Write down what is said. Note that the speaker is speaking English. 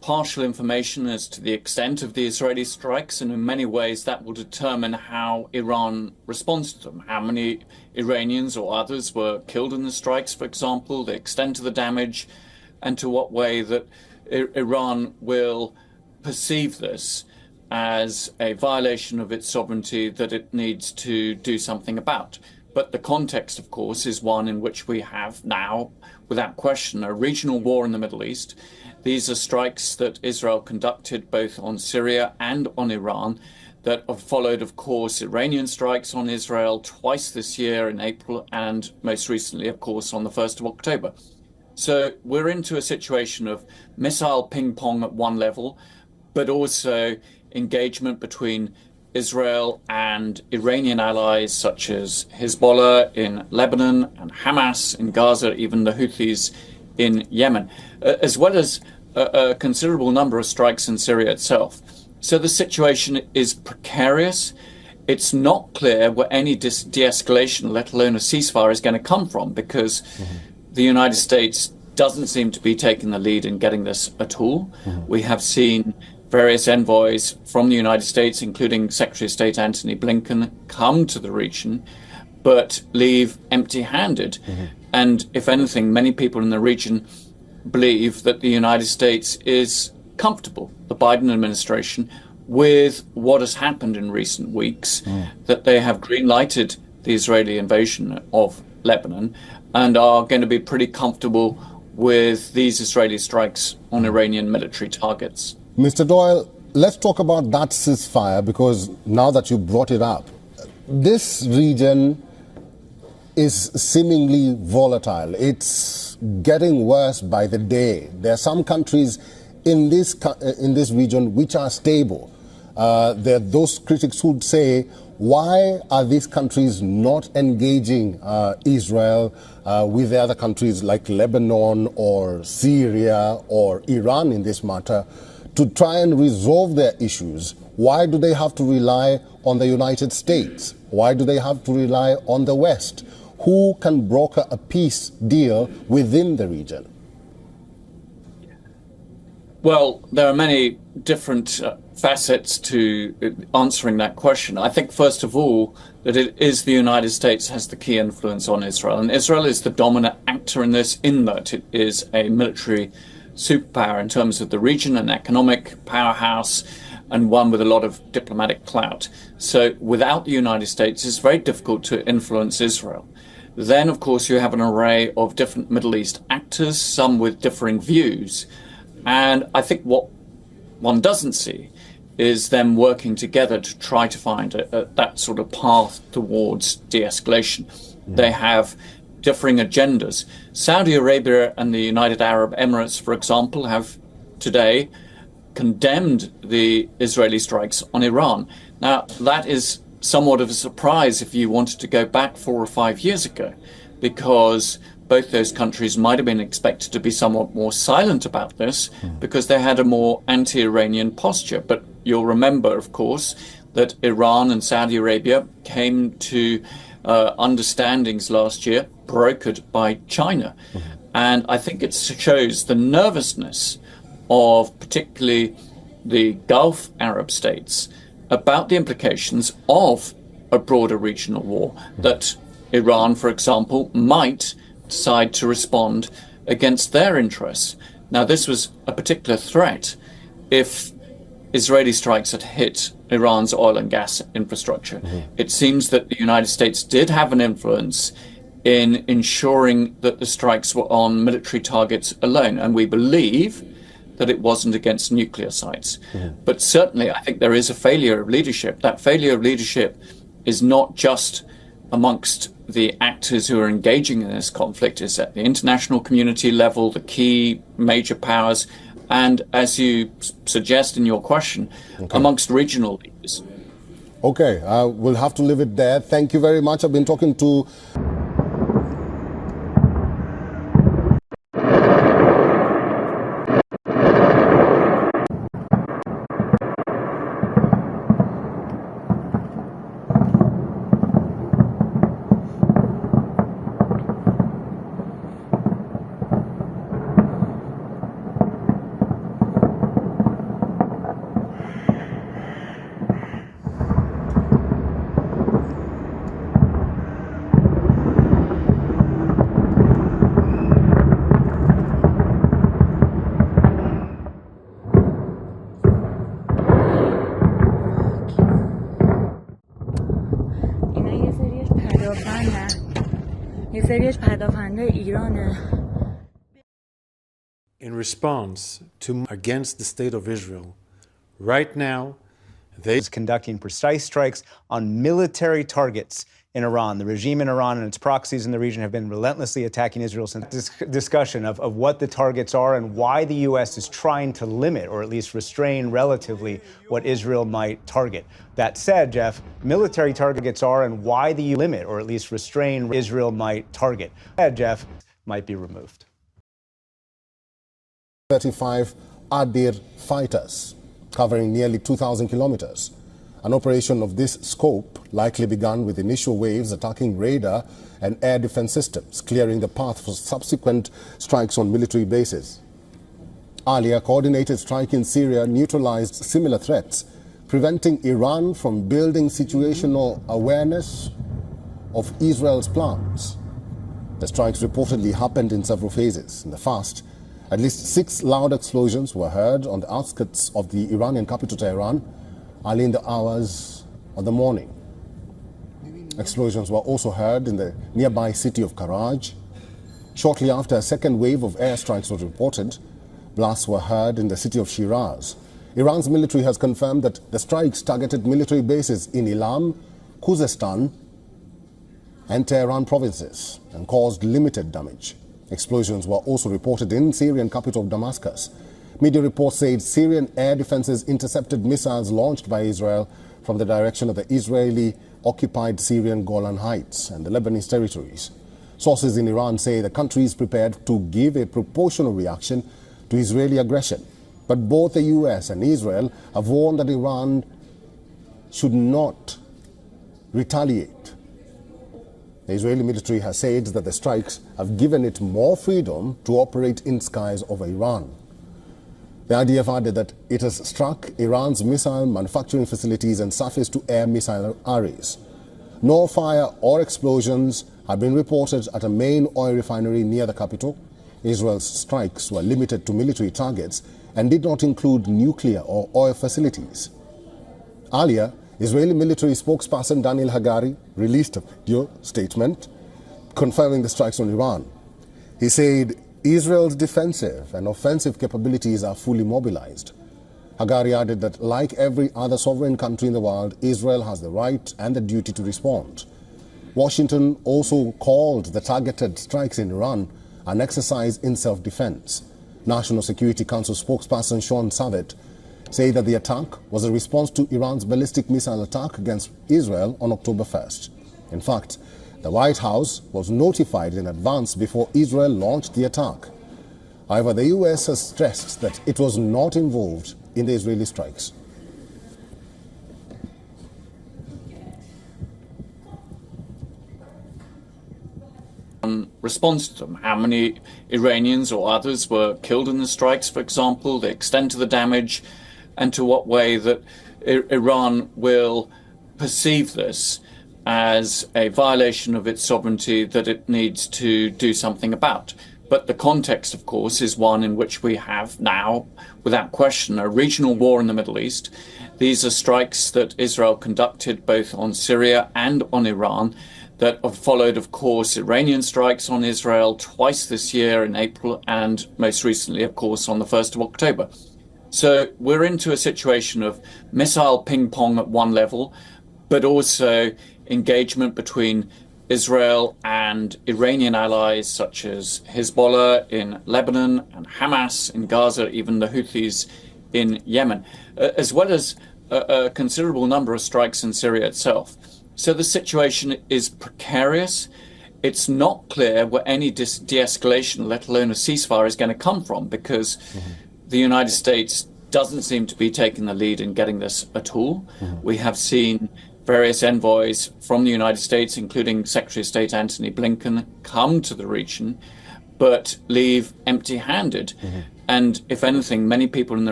partial information as to the extent of the Israeli strikes, and in many ways that will determine how Iran responds to them. How many Iranians or others were killed in the strikes, for example, the extent of the damage, and to what way that Iran will perceive this as a violation of its sovereignty that it needs to do something about. But the context, of course, is one in which we have now, without question, a regional war in the Middle East. These are strikes that Israel conducted both on Syria and on Iran that have followed, of course, Iranian strikes on Israel twice this year in April and most recently, of course, on the 1st of October. So we're into a situation of missile ping pong at one level, but also engagement between Israel and Iranian allies such as Hezbollah in Lebanon and Hamas in Gaza, even the Houthis in Yemen, as well as a considerable number of strikes in Syria itself. So the situation is precarious. It's not clear where any de-escalation, let alone a ceasefire, is going to come from, because the United States doesn't seem to be taking the lead in getting this at all. We have seen various envoys from the United States, including Secretary of State Antony Blinken, come to the region, but leave empty-handed. And if anything, many people in the region believe that the United States is comfortable, the Biden administration, with what has happened in recent weeks, that they have green-lighted the Israeli invasion of Lebanon and are going to be pretty comfortable with these Israeli strikes on Iranian military targets. Mr. Doyle, let's talk about that ceasefire, because now that you brought it up, this region is seemingly volatile. It's getting worse by the day. There are some countries in this region which are stable. There are those critics who would say, why are these countries not engaging Israel with the other countries like Lebanon or Syria or Iran in this matter, to try and resolve their issues? Why do they have to rely on the United States? Why do they have to rely on the West? Who can broker a peace deal within the region? Well, there are many different facets to answering that question. I think, first of all, that it is the United States has the key influence on Israel. And Israel is the dominant actor in this, in that it is a military superpower in terms of the region, an economic powerhouse, and one with a lot of diplomatic clout. So without the United States, it's very difficult to influence Israel. Then, of course, you have an array of different Middle East actors, some with differing views. And I think what one doesn't see is them working together to try to find that sort of path towards de-escalation. They have differing agendas. Saudi Arabia and the United Arab Emirates, for example, have today condemned the Israeli strikes on Iran. Now, that is somewhat of a surprise if you wanted to go back 4 or 5 years ago, because both those countries might have been expected to be somewhat more silent about this because they had a more anti-Iranian posture. But you'll remember, of course, that Iran and Saudi Arabia came to understandings last year, brokered by China. And I think it shows the nervousness of particularly the Gulf Arab states about the implications of a broader regional war, that Iran, for example, might decide to respond against their interests. Now, this was a particular threat if Israeli strikes had hit Iran's oil and gas infrastructure. It seems that the United States did have an influence in ensuring that the strikes were on military targets alone, and we believe that it wasn't against nuclear sites. But certainly, I think there is a failure of leadership. That failure of leadership is not just amongst the actors who are engaging in this conflict, is at the international community level, the key major powers, and as you suggest in your question, amongst regional leaders. Okay, we'll have to leave it there. Thank you very much. I've been talking to مستریش پدافنده ایرانه. In response to against the state of Israel, right now, they is conducting precise strikes on military targets in Iran. The regime in Iran and its proxies in the region have been relentlessly attacking Israel since this discussion of what the targets are and why the U.S. is trying to limit or at least restrain relatively what Israel might target. That said, Jeff, military targets are and why the limit or at least restrain Israel might target. That, Jeff, might be removed. 35 Adir fighters covering nearly 2,000 kilometers. An operation of this scope likely began with initial waves attacking radar and air defense systems, clearing the path for subsequent strikes on military bases. Earlier, coordinated strike in Syria neutralized similar threats, preventing Iran from building situational awareness of Israel's plans. The strikes reportedly happened in several phases. In the first, at least 6 loud explosions were heard on the outskirts of the Iranian capital Tehran early in the hours of the morning. Explosions were also heard in the nearby city of Karaj. Shortly after, a second wave of airstrikes was reported. Blasts were heard in the city of Shiraz. Iran's military has confirmed that the strikes targeted military bases in Ilam, Khuzestan, and Tehran provinces and caused limited damage. Explosions were also reported in Syrian capital of Damascus. Media reports said Syrian air defenses intercepted missiles launched by Israel from the direction of the Israeli-occupied Syrian Golan Heights and the Lebanese territories. Sources in Iran say the country is prepared to give a proportional reaction to Israeli aggression. But both the US and Israel have warned that Iran should not retaliate. The Israeli military has said that the strikes have given it more freedom to operate in skies over Iran. The IDF added that it has struck Iran's missile manufacturing facilities and surface-to-air missile arrays. No fire or explosions have been reported at a main oil refinery near the capital. Israel's strikes were limited to military targets and did not include nuclear or oil facilities. Earlier, Israeli military spokesperson Daniel Hagari released a video statement confirming the strikes on Iran. He said Israel's defensive and offensive capabilities are fully mobilized. Hagari added that like every other sovereign country in the world, Israel has the right and the duty to respond. Washington also called the targeted strikes in Iran an exercise in self-defense. National Security Council spokesperson Sean Savit say that the attack was a response to Iran's ballistic missile attack against Israel on October 1st. In fact, the White House was notified in advance before Israel launched the attack. However, the US has stressed that it was not involved in the Israeli strikes. Response to them. How many Iranians or others were killed in the strikes, for example, the extent of the damage, and to what way that Iran will perceive this as a violation of its sovereignty that it needs to do something about. But the context, of course, is one in which we have now, without question, a regional war in the Middle East. These are strikes that Israel conducted both on Syria and on Iran that have followed, of course, Iranian strikes on Israel twice this year in April and most recently, of course, on the 1st of October. So we're into a situation of missile ping-pong at one level, but also engagement between Israel and Iranian allies such as Hezbollah in Lebanon and Hamas in Gaza, even the Houthis in Yemen, as well as a considerable number of strikes in Syria itself. So the situation is precarious. It's not clear where any de-escalation, let alone a ceasefire, is going to come from, because the United States doesn't seem to be taking the lead in getting this at all. We have seen various envoys from the United States, including Secretary of State Antony Blinken, come to the region, but leave empty-handed. And if anything, many people in the